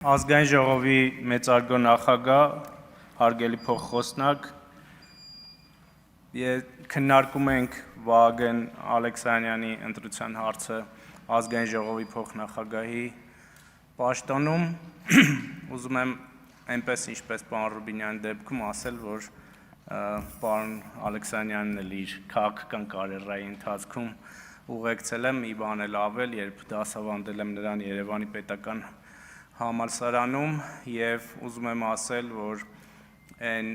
Ազգային ժողովի մեծարգո նախագահ, հարգելի փոխխոսնակ, քննարկում ենք Վահագն Ալեքսանյանի ընտրության հարցը ազգային ժողովի փոխնախագահի պաշտոնում, ուզում եմ այնպես ինչպես պարոն Ռուբինյանի դեպքում ասել, որ պարոն Ալեքսանյանն էլ իր քաղաքական կարիերայի ընթացքում ուղեկցել եմ մի բան էլ ավել, երբ դասավանդել եմ նրան Երևանի պետական համալսարանում և ուզում եմ ասել, որ այն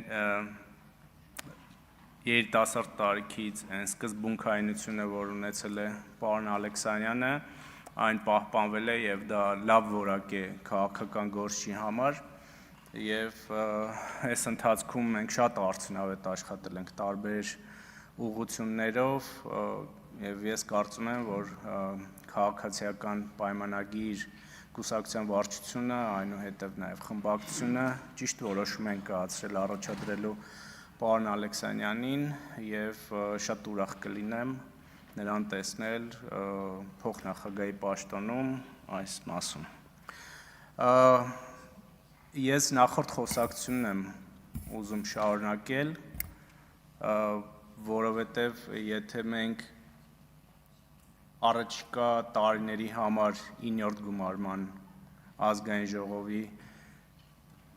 երիտասարդ տարիքից այն սկզբունքայնությունը, որ ունեցել է պարոն Ալեքսանյանը, այն պահպանվել է և դա լավ որակ է քաղաքական գործչի համար և այս ընթացքում մենք շատ արդյունավետ աշխատել ենք տարբեր ուղղություններով և ես կարծում եմ, որ քաղաքացիական պայմանագիր կուսակցության վարչությունը, այնուհետև նաև խմբակցությունը ճիշտ որոշում են կայացրել առաջադրելու պարոն Ալեքսանյանին և շատ ուրախ կլինեմ նրան տեսնել փոխնախագահի պաշտոնում այս մասում։ Ես նախորդ խոսակցությունն եմ ուզում շարունակել, որովհետև եթե մենք առաջիկա տարիների համար 9-րդ գումարման ազգային ժողովի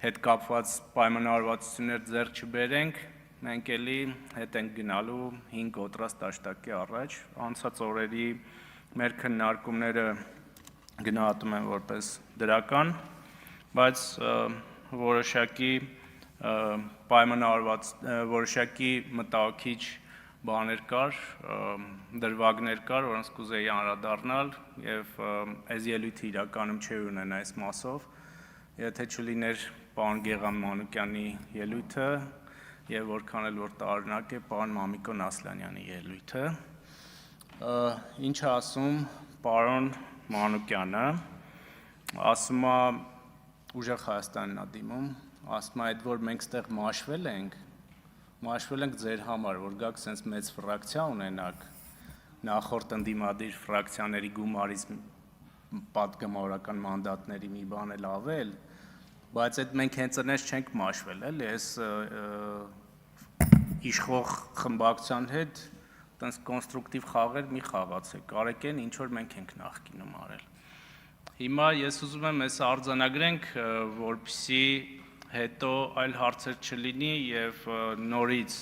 հետ կապված պայմանավորվածություններ ձեռք չբերենք, մենք էլի հետ ենք գնալու 5 կոտրած տաշտակի առաջ, անցած օրերի մեր քննարկումները գնահատում եմ որպես դրական, բայց որոշակի մտահոգիչ բաներ կար, դրվագներ կար, որոնց կուզեի անդրադառնալ և այս ելույթը իրականում չէի ունենա այս մասով, եթե չլիներ պարոն Գեգամ Մանուկյանի ելույթը և որքան էլ որ տարօրինակ է պարոն Մամիկոն Ասլանյանի ելույթը։ Ինչ է ասում պարոն Մանուկյանը, ասում է Ուժեղ Հայաստանն է դիմում, ասում է այդ որ մենք ստեղ մաշվել ենք ձեր համար, որ գաք սենց մեծ ֆրակցիա ունենաք, նախորդ ընդդիմադիր ֆրակցիաների գումարից պատգամավորական մանդատների մի բան էլ ավել, բայց այդ մենք հենց այնպես չենք մաշվել, էլի, այս իշխող խմբակցության հետ տենց կոնստրուկտիվ խաղեր մի խաղացեք, արեք այն, ինչ որ մենք ենք նախկինում արել։ Հիմա ես ուզում եմ այս արձանագրենք, որպեսզի հետո այլ հարցեր չլինի և նորից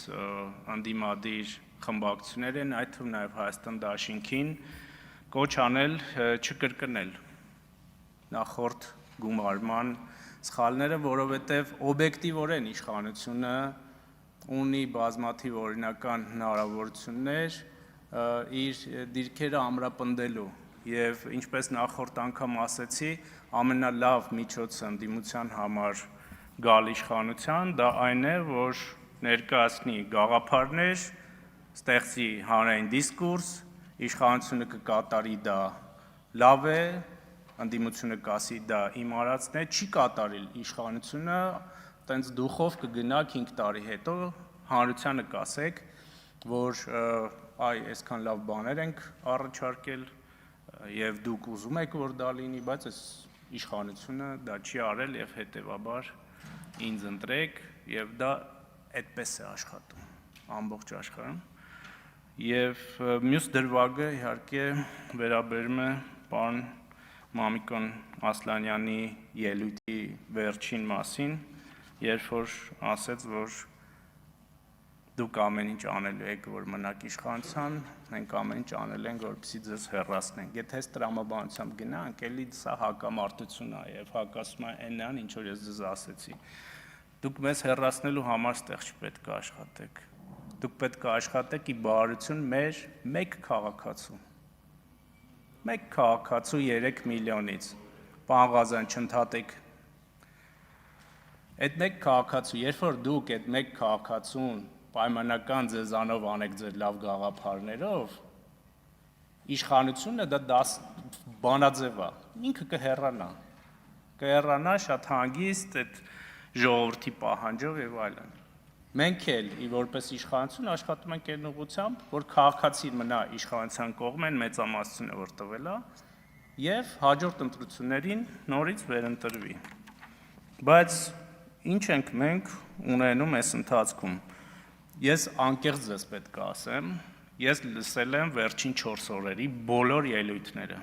ընդդիմադիր խմբակցություններ են, այդ թվում նաև Հայաստան դաշինքին կոչ անել չկրկնել նախորդ գումարման սխալները, որովհետև օբյեկտիվորեն իշխանությունը ունի բազմաթիվ օրինական հնարավորություններ իր դիրքերը ամրապնդելու և ինչպես նախորդ անգամ ասեցի, ամենալավ միջոցը ընդդիմության համար գալ իշխանության, դա այն է, որ ներկայացնի գաղափարներ, ստեղծի հանրային դիսկուրս, իշխանությունը կկատարի դա լավ է, ընդդիմությունը կասի դա իմ արածն է, չի կատարիլ իշխանությունը, տենց դուխով կգնա 5 տարի հետո, հանրությանը կասեք, որ այ այսքան լավ բաներ ենք առաջարկել և դուք ուզում եք, որ դա լինի, բայց այս իշխանությունը դա չի արել և հետևաբար ինձ ընտրեք և դա այդպես է աշխատում ամբողջ աշխարհում։ Եվ մյուս դրվագը իհարկե վերաբերում է պարոն Մամիկոն Ասլանյանի ելույթի վերջին մասին, երբ որ ասեց, որ դուք ամեն ինչ անելու եք, որ մնաք իշխանության, մենք ամեն ինչ անել ենք, որպեսզի ձեզ հեռացնենք։ Եթե այս տրամաբանությամբ գնանք, էլի սա հակամարտություն է և հակասում է այնան, ինչ որ ես ձեզ ասեցի։ Դուք մեզ հեռացնելու համար ստեղ չպետք է աշխատեք։ Դուք պետք է աշխատեք ի բարօրություն մեր մեկ քաղաքացու 3 միլիոնից։ Պարոն Ղազարյան, չընդհատեք։ Այդ մեկ քաղաքացու, երբ որ դուք այդ մեկ քաղաքացուն պայմանական ձեզանով անեք ձեր լավ գաղափարներով, իշխանությունը դա բանաձև է, ինքը կհեռանա շատ հանգիստ այդ ժողովրդի պահանջով և այլն։ Մենք էլ որպես իշխանություն աշխատում ենք այն ուղղությամբ, որ քաղաքացին մնա իշխանության կողմեն մեծամասնությունը որ տվել է, եւ հաջորդ ընտրություններին նորից վերընտրվի։ Բայց ինչ ենք մենք ունենում այս ընթացքում։ Ես անկեղծ ես պետք է ասեմ, ես լսել եմ վերջին 4 օրերի բոլոր ելույթները։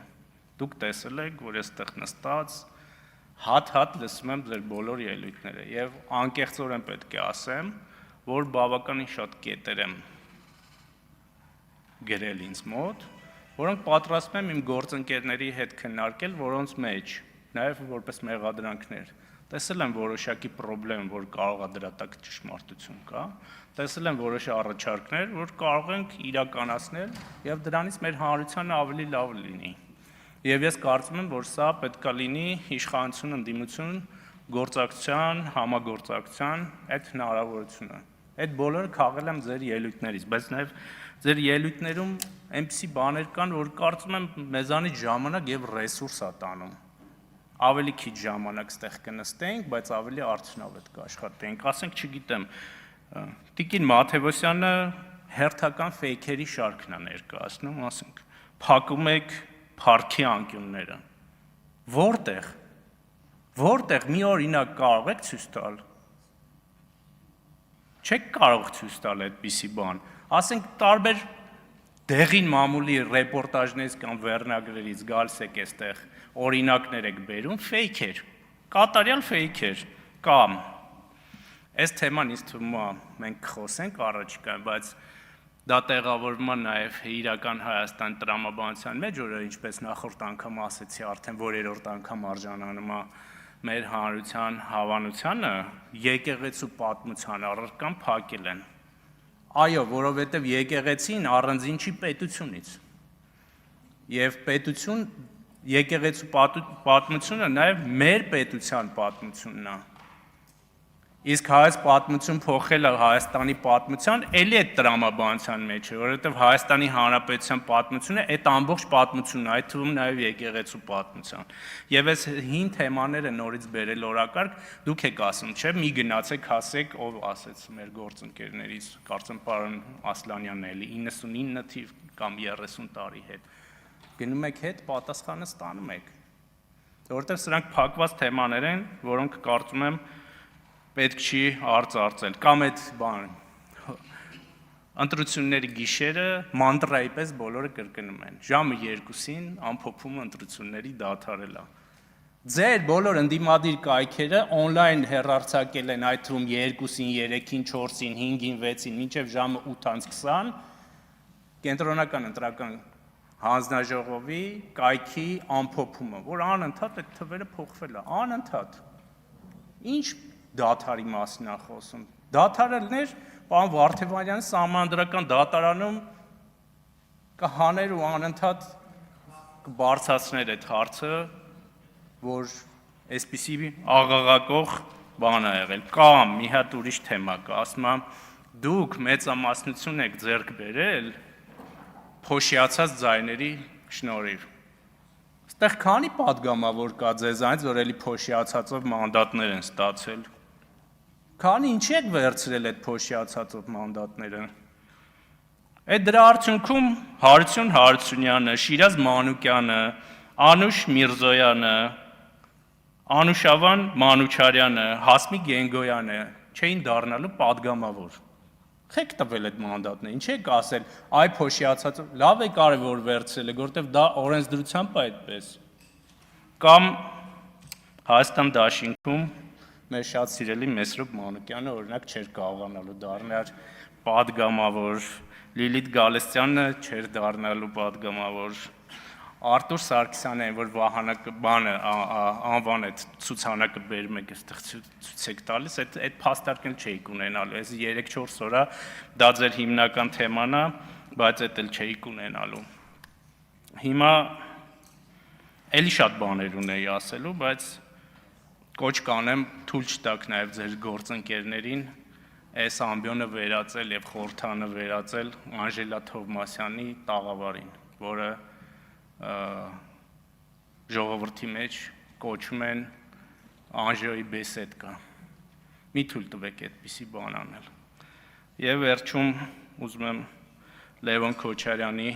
Դուք տեսել եք, որ այստեղ նստած հատ-հատ լսում եմ ձեր բոլոր ելույթները եւ անկեղծորեն պետք է ասեմ, որ բավականին շատ կետեր եմ գրել ինձ մոտ, որոնք պատրաստվում եմ իմ գործընկերների հետ քննարկել, որոնց մեջ նաև որպես մեղադրանքներ տեսել եմ որոշակի խնդրեմ, որ կարող է դրա տակ ճշմարտություն կա, տեսել եմ որոշ առաջարկներ, որ կարող ենք իրականացնել եւ դրանից մեր հանրությանը ավելի լավ լինի։ Եվ ես կարծում եմ, որ սա պետք է լինի իշխանություն, ընդդիմություն, գործակցության, համագործակցության այդ հնարավորությունը։ Այդ բոլորը քաղել եմ ձեր ելույթներից, բայց նաև ձեր ելույթներում այնպիսի բաներ կան, որ կարծում եմ մեզանից ժամանակ եւ ռեսուրս է տանում։ Ավելի քիչ ժամանակ ստեղ կնստենք, բայց ավելի արդյունավետ կաշխատենք։ Ասենք, չգիտեմ, Տիկին Մաթևոսյանը հերթական ֆեյքերի շարքն է ներկայացնում, ասենք, փակում եք փառքի անկյունները։ Որտեղ մի օրինակ կարող եք ցույց տալ։ Չեք կարող ցույց տալ այդպիսի բան։ Ասենք տարբեր դեղին մամուլի ռեպորտաժներից կամ վերնագրերից գալիս եք այստեղ օրինակներ եք բերում, ֆեյքեր, կատարյալ ֆեյքեր, կամ այս թեման ինձ թվում է մենք կխոսենք առաջիկայում, բայց դա տեղավորվում է նաև իրական Հայաստան տրամաբանության մեջ, որը ինչպես նախորդ անգամ ասեցի արդեն, որ երրորդ անգամ արժանանում է մեր հանրության հավանությանը, եկեղեցու պատմության առարկան փակել են։ Այո, որովհետև եկեղեցին առանձին չի պետությունից։ Եվ եկեղեցու պատմությունը նաև մեր պետության պատմությունն է։ Իսկ հայոց պատմություն փոխելը Հայաստանի պատմության, էլի այդ տրամաբանության մեջ է, որովհետև Հայաստանի Հանրապետության պատմությունը այդ ամբողջ պատմությունն է, այդ թվում նաև եկեղեցու պատմության։ Եվ այս հին թեմաները նորից բերել օրակարգ, դուք եք ասում, չէ՞, մի գնացեք, ասեք, ով ասեց մեր գործընկերներից, կարծեմ պարոն Ասլանյանն էլի 99 թիվ կամ 30 տարի հետ։ Գնում եք հետ, պատասխանը ստանում եք։ Որովհետև սրանք փակված թեմաներ են, որոնք կարծում եմ պետք չի արծարծել, կամ այդ բան, ընտրությունների գիշերը մանտրայի պես բոլորը կրկնում են, ժամը 2-ին ամփոփումը ընտրությունների դադարելա։ Ձեր բոլոր ընդդիմադիր կայքերը on-line հեռարձակել են այդ թվում 2-ին, 3-ին, 4-ին, 5-ին, 6-ին, մինչև ժամը 8:20 կենտրոնական ընտրական հանձնաժողովի կայքի ամփոփումը, որ անընդհատ այդ թվերը փոխվել է, անընդհատ։ Ինչ դադարի մասին է խոսում։ Դադարելներ, պարոն Վարդևանյանը սահմանադրական դատարանում կհաներ ու անընդհատ կբարձրացներ այդ հարցը, որ այսպիսի աղաղակող բան է եղել։ Կամ մի հատ ուրիշ թեմա կա, ասում եմ, դուք մեծամասնություն եք ձեռք բերել փոշիացած ձայների շնորհիվ։ Այստեղ քանի պատգամավոր կա ձեզանից, որ էլի փոշիացածով մանդատներ են ստացել։ Քանի ինչի եք վերցրել այդ փոշիացածով մանդատները։ Այդ դրա արդյունքում Հարություն Հարությունյանը, Շիրազ Մանուկյանը, Անուշ Միրզոյանը, Անուշավան Մանուչարյանը, Հասմիկ Գենգոյանը չէին դառնալու պատգամավոր։ Եք տվել այդ մանդատները, ինչ եք ասել, այ փոշիացածով, լավ է կարևոր վերցրել եք, որովհետև դա օրենսդրությամբ է այդպես։ Կամ Հայաստան դաշինքում մեր շատ սիրելի Մեսրոպ Մանուկյանը օրինակ չէր կարողանալու դառնալ պատգամավոր, Լիլիթ Գալստյանը չէր դառնալու պատգամավոր, Արտուր Սարգսյանը, որ վահանակը բանը անվան այդ ցուցանակը բերում եք այստեղ ցույց եք տալիս, այդ փաստարկել չէիք ունենալու, այս 3-4 օրա դա ձեր հիմնական թեման է, բայց այդ էլ չէիք ունենալու։ Հիմա էլի շատ բաներ ունեի ասելու, բայց կոչ կանեմ թույլ չտաք նաև ձեր գործընկերներին այս ամբիոնը վերածել եւ խորհրդանը վերածել Անժելա Թովմասյանի տաղավարին, որը ժողովրդի մեջ կոչում են Անժեոյի բեսեդկա։ Մի թույլ տվեք այդպիսի բան անել։ Եվ վերջում ուզում եմ Լևոն Քոչարյանի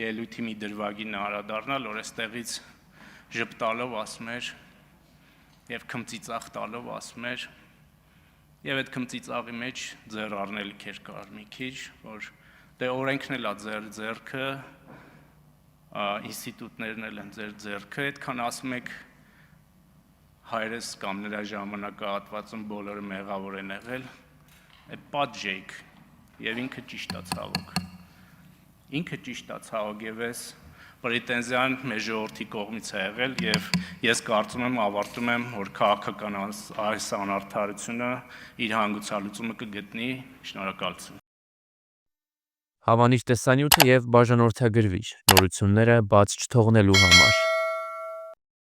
ելույթի մի դրվագին անդրադառնալ, որ այստեղից ժպտալով ասում էր եւ քմծիծաղ տալով ասում էր եւ այդ քմծիծաղի մեջ ձեռ առնելիք էր կար մի քիչ, որ դե օրենքն էլ է ձեր ձեռքը, ինստիտուտներն էլ են ձեր ձեռքը, այդքան ասում եք հայրս կամ նրա ժամանակահատվածում բոլորը մեղավոր են եղել, այդ պատժեիք եւ ինքը ճիշտ է ցավոք։ Ինքը ճիշտ է ցավոք եւ ես պրետենզիան մեր ժողովրդի կողմից է եղել եւ ես կարծում եմ ավարտում եմ, որ քաղաքական այս անարդարությունը իր հանգուցալուծումը կգտնի, շնորհակալություն։ Հավանիր տեսանյութը եւ բաժանորդագրվիր նորությունները բաց չթողնելու համար։